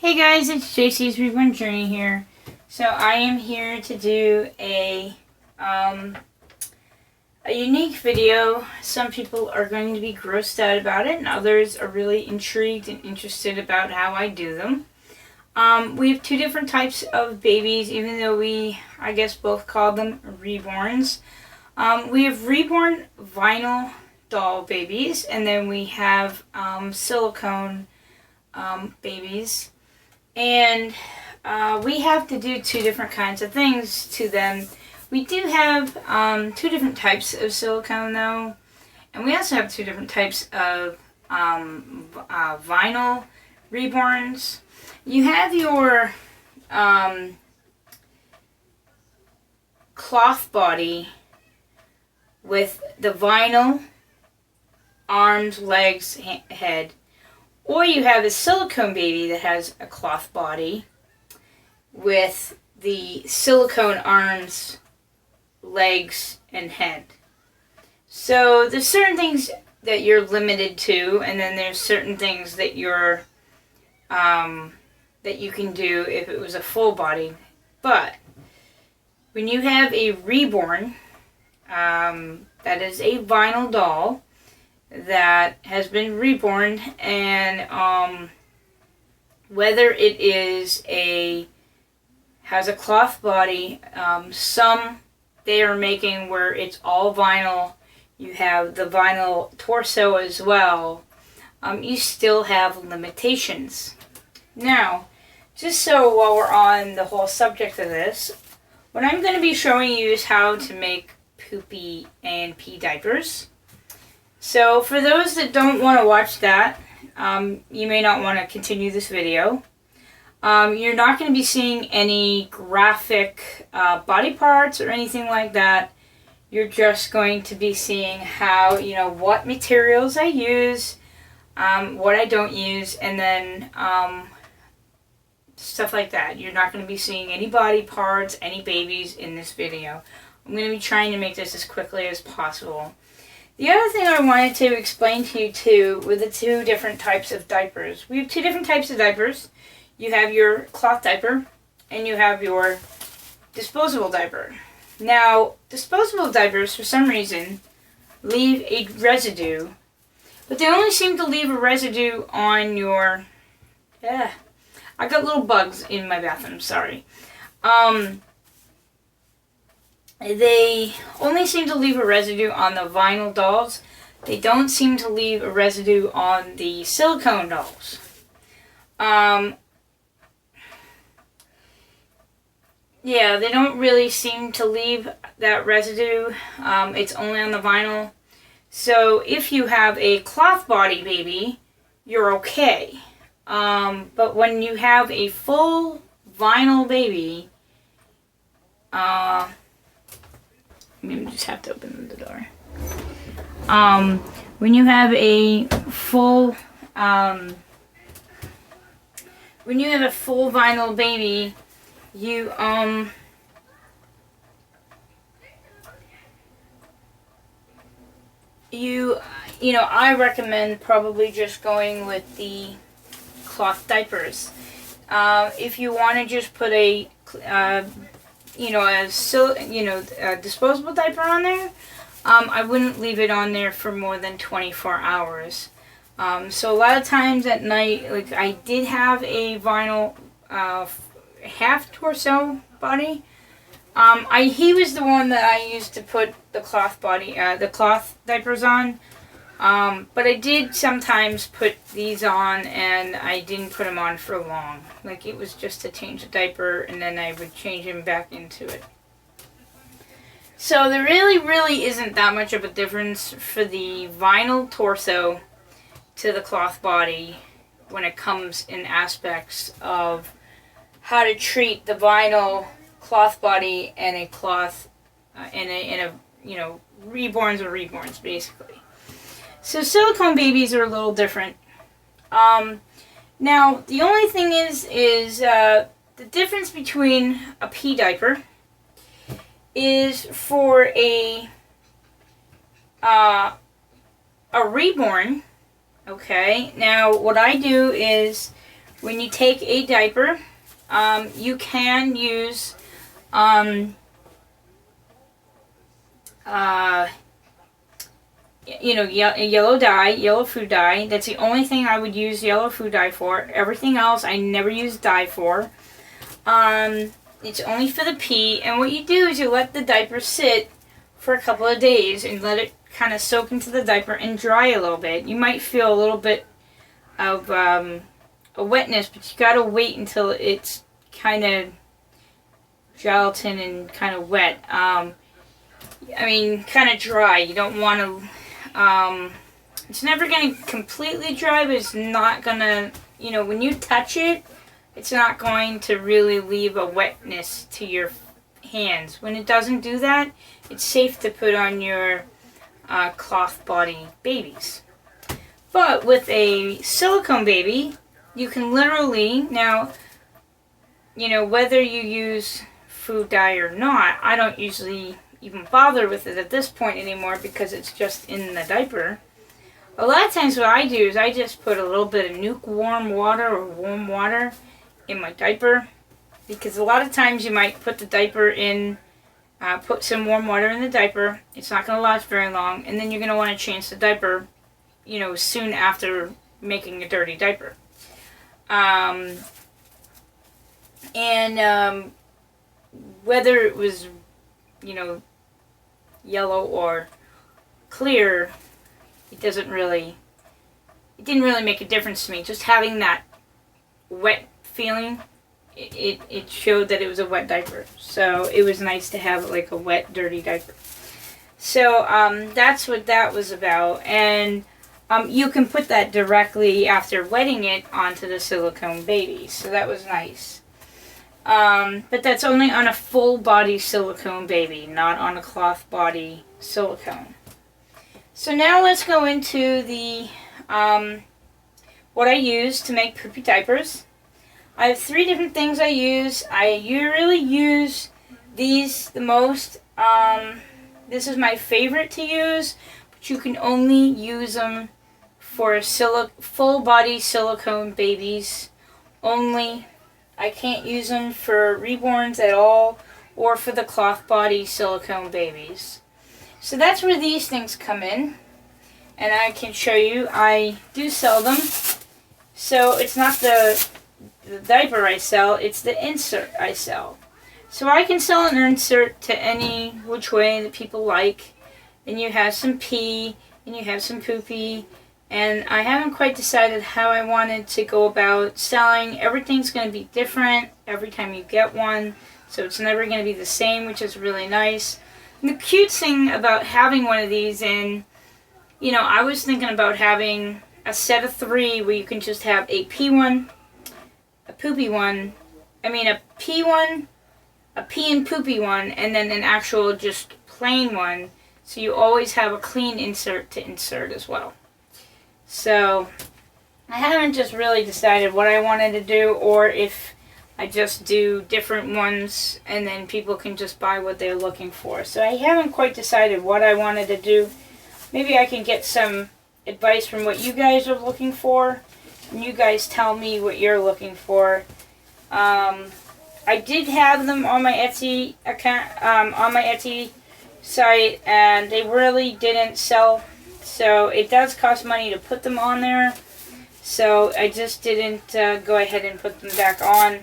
Hey guys, it's JC's Reborn Journey here. So I am here to do a unique video. Some people are going to be grossed out about it, and others are really intrigued and interested about how I do them. We have two different types of babies, even though we, I guess, both call them reborns. We have reborn vinyl doll babies, and then we have silicone babies. And we have to do two different kinds of things to them. We do have two different types of silicone though, and we also have two different types of vinyl reborns. You have your cloth body with the vinyl arms, legs, head. Or you have a silicone baby that has a cloth body with the silicone arms, legs, and head. So there's certain things that you're limited to, and then there's certain things that you're that you can do if it was a full body. But when you have a reborn, that is a vinyl doll that has been reborn, and whether it has a cloth body, some they are making where it's all vinyl. You have the vinyl torso as well. You still have limitations. Now, just so while we're on the whole subject of this, what I'm going to be showing you is how to make Poopy and Pee diapers. So for those that don't want to watch that, you may not want to continue this video. You're not going to be seeing any graphic body parts or anything like that. You're just going to be seeing how, what materials I use, what I don't use, and then stuff like that. You're not going to be seeing any body parts, any babies in this video. I'm going to be trying to make this as quickly as possible. The other thing I wanted to explain to you too with the two different types of diapers. We have two different types of diapers. You have your cloth diaper and you have your disposable diaper. Now, disposable diapers for some reason leave a residue, but they only seem to leave a residue on your... I got little bugs in my bathroom, sorry. They only seem to leave a residue on the vinyl dolls. They don't seem to leave a residue on the silicone dolls. Yeah, they don't really seem to leave that residue. It's only on the vinyl. So if you have a cloth body baby, you're okay. But when you have a full vinyl baby, maybe just have to open the door. When you have a full vinyl baby, I recommend probably just going with the cloth diapers. If you want to just put a disposable diaper on there, I wouldn't leave it on there for more than 24 hours. So a lot of times at night, like I did have a vinyl half torso body. He was the one that I used to put the cloth diapers on. But I did sometimes put these on, and I didn't put them on for long. Like, it was just to change the diaper, and then I would change him back into it. So there really isn't that much of a difference for the vinyl torso to the cloth body when it comes in aspects of how to treat the vinyl cloth body and a cloth reborns or reborns basically. So silicone babies are a little different. Now the only thing is the difference between a pee diaper is for a reborn. Okay, now what I do is when you take a diaper, you can use yellow dye, yellow food dye. That's the only thing I would use yellow food dye for. Everything else I never use dye for. It's only for the pee, and what you do is you let the diaper sit for a couple of days and let it kind of soak into the diaper and dry a little bit. You might feel a little bit of a wetness, but you gotta wait until it's kind of gelatin and kind of wet. I mean, kind of dry. You don't want to, it's never going to completely dry, but it's not going to, when you touch it, it's not going to really leave a wetness to your hands. When it doesn't do that, it's safe to put on your cloth body babies. But with a silicone baby, you can literally, now, whether you use food dye or not, I don't usually even bother with it at this point anymore because it's just in the diaper. A lot of times what I do is I just put a little bit of lukewarm water or warm water in my diaper, because a lot of times you might put the diaper in, put some warm water in the diaper. It's not going to last very long, and then you're going to want to change the diaper, soon after making a dirty diaper. Whether it was, yellow or clear, it didn't really make a difference to me. Just having that wet feeling, it showed that it was a wet diaper. So it was nice to have like a wet, dirty diaper. So that's what that was about. And you can put that directly after wetting it onto the silicone baby. So that was nice. But that's only on a full body silicone baby, not on a cloth body silicone. So now let's go into the what I use to make poopy diapers. I have 3 different things I use. I really use these the most. This is my favorite to use, but you can only use them for full body silicone babies only. I can't use them for reborns at all, or for the cloth body silicone babies. So that's where these things come in, and I can show you. I do sell them. So it's not the diaper I sell, it's the insert I sell. So I can sell an insert to any which way that people like. And you have some pee, and you have some poopy. And I haven't quite decided how I wanted to go about selling. Everything's going to be different every time you get one. So it's never going to be the same, which is really nice. And the cute thing about having one of these in, I was thinking about having a set of 3 where you can just have a pee one, a poopy one, a pee one, a pee and poopy one, and then an actual just plain one. So you always have a clean insert to insert as well. So I haven't just really decided what I wanted to do, or if I just do different ones and then people can just buy what they're looking for. So I haven't quite decided what I wanted to do. Maybe I can get some advice from what you guys are looking for, and you guys tell me what you're looking for. I did have them on my Etsy account, on my Etsy site, and they really didn't sell. So it does cost money to put them on there. So I just didn't go ahead and put them back on.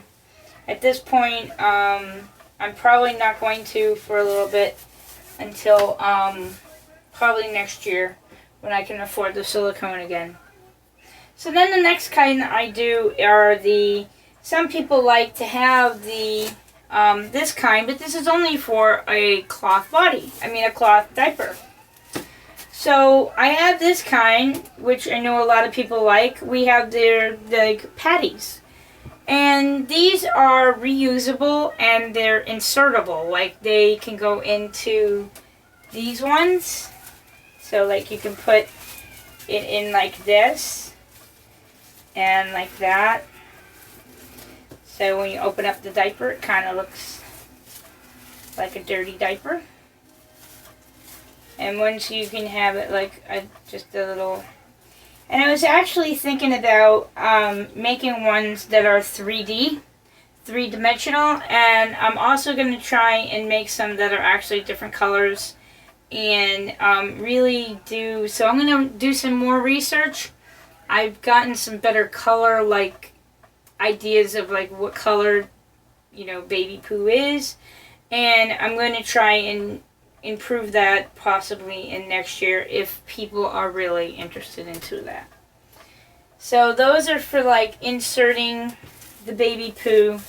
At this point, I'm probably not going to for a little bit until probably next year when I can afford the silicone again. So then the next kind I do are some people like to have this kind, but this is only for a cloth body. A cloth diaper. So I have this kind, which I know a lot of people like. We have their patties. And these are reusable and they're insertable. Like they can go into these ones. So like you can put it in like this and like that. So when you open up the diaper, it kind of looks like a dirty diaper. And once you can have it like just a little, And I was actually thinking about making ones that are 3D, three-dimensional, and I'm also going to try and make some that are actually different colors and really do, so I'm going to do some more research. I've gotten some better color, like, ideas of, like, what color, you know, baby poo is, and I'm going to try and improve that possibly in next year if people are really interested into that. So those are for like inserting the baby poo,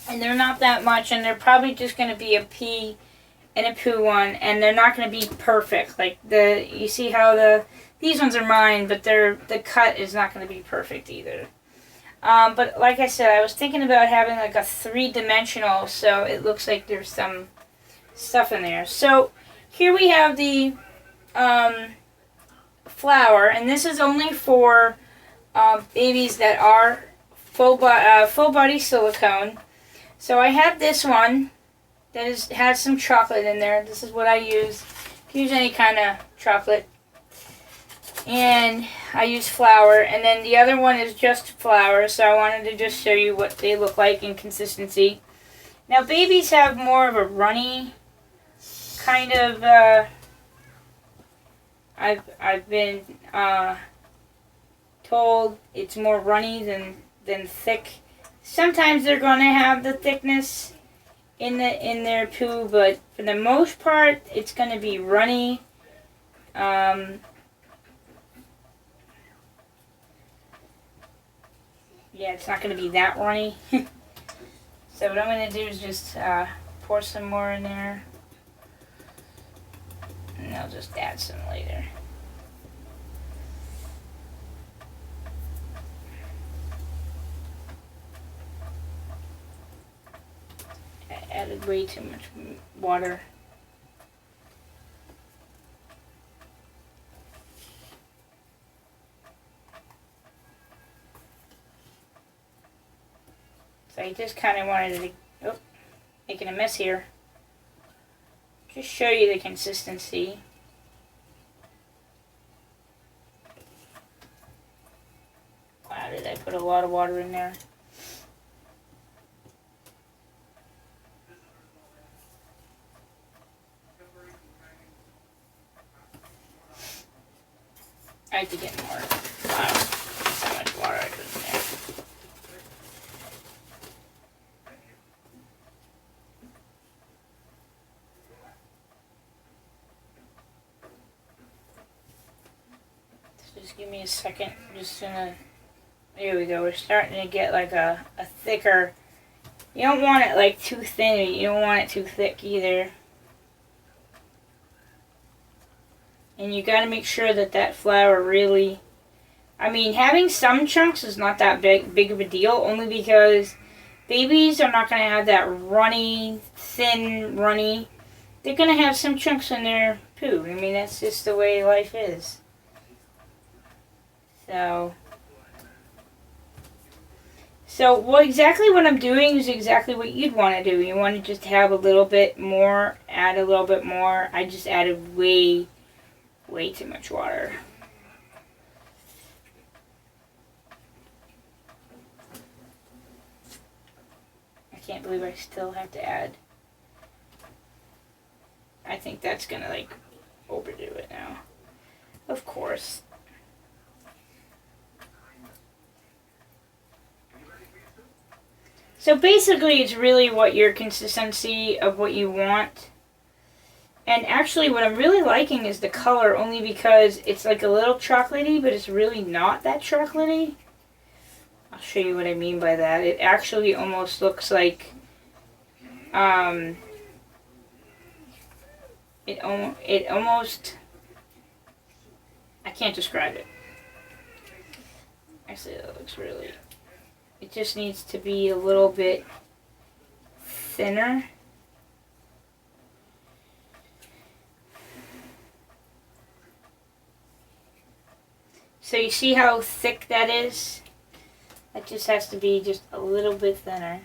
and they're not that much, and they're probably just going to be a pee and a poo one, and they're not going to be perfect. Like you see how these ones are mine, but the cut is not going to be perfect either. But like I said, I was thinking about having like a three-dimensional, so it looks like there's some stuff in there. So here we have the flower, and this is only for babies that are full body silicone. So I have this one that has some chocolate in there. This is what I use. Use any kind of chocolate. And I use flour, and then the other one is just flour, so I wanted to just show you what they look like in consistency. Now babies have more of a runny kind of, I've been told it's more runny than thick. Sometimes they're going to have the thickness in their poo, but for the most part it's going to be runny. Yeah, it's not going to be that runny. So what I'm going to do is just pour some more in there. And I'll just add some later. I added way too much water. So I just kind of wanted to, making a mess here. Just show you the consistency. Wow, did I put a lot of water in there? I have to get more. Wow, that's how much water I put in there. Just give me a second. I'm just gonna. There we go. We're starting to get like a thicker. You don't want it like too thin, but you don't want it too thick either. And you got to make sure that flour really. I mean, having some chunks is not that big of a deal, only because babies are not going to have that runny, thin, runny. They're going to have some chunks in their poo. I mean, that's just the way life is. So exactly what I'm doing is exactly what you'd want to do. You want to just have a little bit more, add a little bit more. I just added way too much water. I can't believe I still have to add. I think that's gonna like overdo it now. Of course. So basically it's really what your consistency of what you want. And actually what I'm really liking is the color, only because it's like a little chocolatey, but it's really not that chocolatey. I'll show you what I mean by that. It actually almost looks like it almost, I can't describe it. Actually, that looks really, it just needs to be a little bit thinner. So you see how thick that is? It just has to be just a little bit thinner.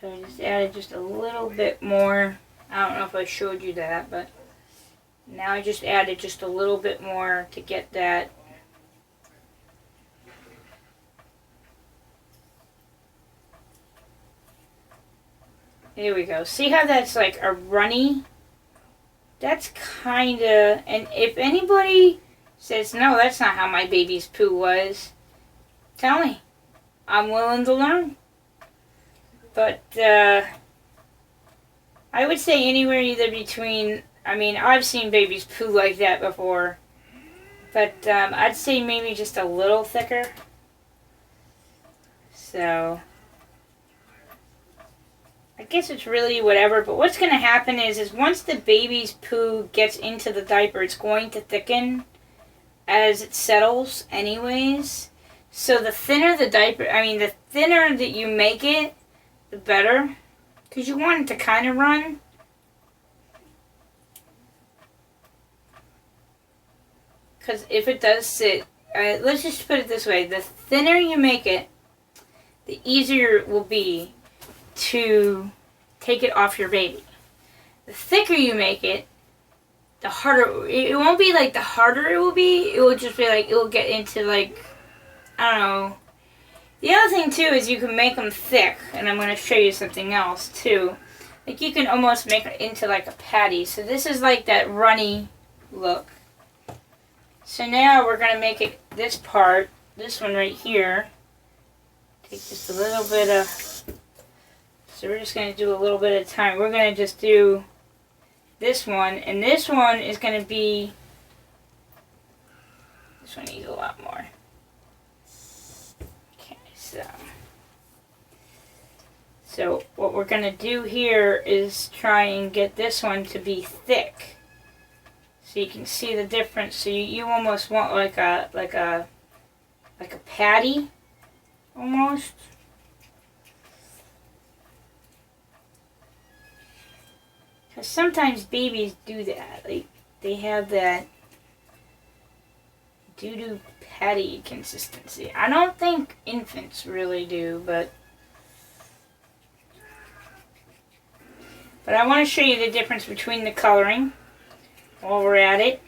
So I just added just a little bit more I don't know if I showed you that, but now I just added just a little bit more to get that. There we go. See how that's like a runny? That's kinda, and if anybody says, no, that's not how my baby's poo was, tell me. I'm willing to learn. But, I would say anywhere either between, I mean, I've seen babies poo like that before, but I'd say maybe just a little thicker. So, I guess it's really whatever, but what's going to happen is once the baby's poo gets into the diaper, it's going to thicken as it settles anyways. So the thinner the diaper, I mean, the thinner that you make it, the better. Because you want it to kind of run. Because if it does sit, let's just put it this way. The thinner you make it, the easier it will be to take it off your baby. The thicker you make it, the harder. It won't be like the harder it will be. It will just be like, it will get into like, I don't know. The other thing too is you can make them thick, and I'm going to show you something else too. Like you can almost make it into like a patty. So this is like that runny look. So now we're going to make it, this part, this one right here. Take just a little bit of, so we're just going to do a little bit of time. We're going to just do this one, and this one is going to be, this one needs a lot more. Okay, so what we're going to do here is try and get this one to be thick. So you can see the difference. So you almost want like a patty, almost. Because sometimes babies do that. Like they have that doo-doo patty consistency. I don't think infants really do, but I want to show you the difference between the coloring while we're at it.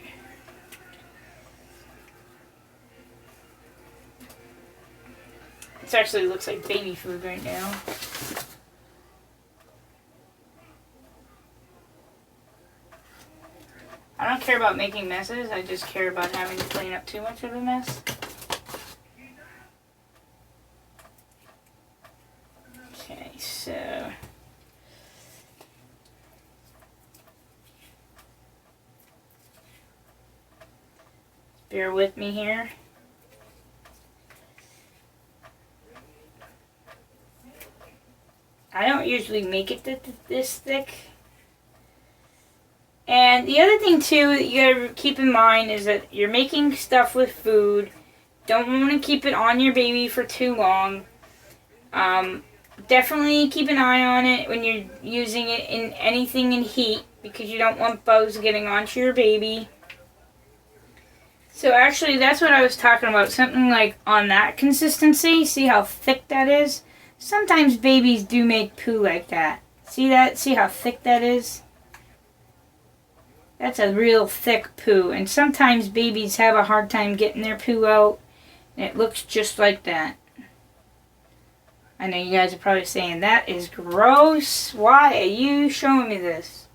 It actually looks like baby food right now. I don't care about making messes, I just care about having to clean up too much of a mess. Okay, so bear with me here. I don't usually make it this thick. And the other thing too that you gotta keep in mind is that you're making stuff with food. Don't want to keep it on your baby for too long. Definitely keep an eye on it when you're using it in anything in heat, because you don't want bugs getting onto your baby. So actually that's what I was talking about. Something like on that consistency. See how thick that is? Sometimes babies do make poo like that. See that? See how thick that is? That's a real thick poo, and sometimes babies have a hard time getting their poo out, and it looks just like that. I know you guys are probably saying, that is gross. Why are you showing me this?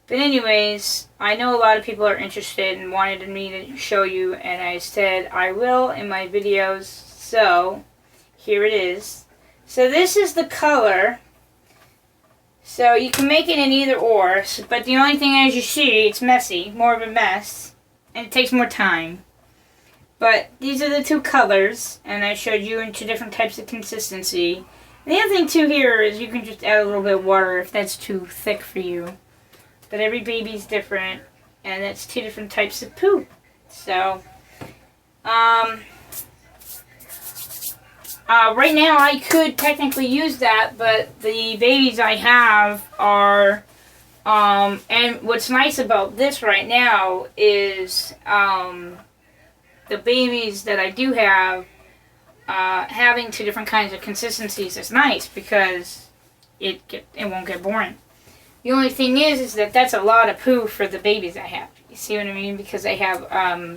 But anyways, I know a lot of people are interested and wanted me to show you, and I said I will in my videos, so here it is. So this is the color. So you can make it in either or, but the only thing, as you see, it's messy, more of a mess, and it takes more time. But these are the two colors, and I showed you in two different types of consistency. And the other thing too here is you can just add a little bit of water if that's too thick for you. But every baby's different, and it's two different types of poo. So, right now I could technically use that, but the babies I have are, and what's nice about this right now is, the babies that I do have, having two different kinds of consistencies is nice, because it won't get boring. The only thing is that that's a lot of poo for the babies I have. You see what I mean? Because I have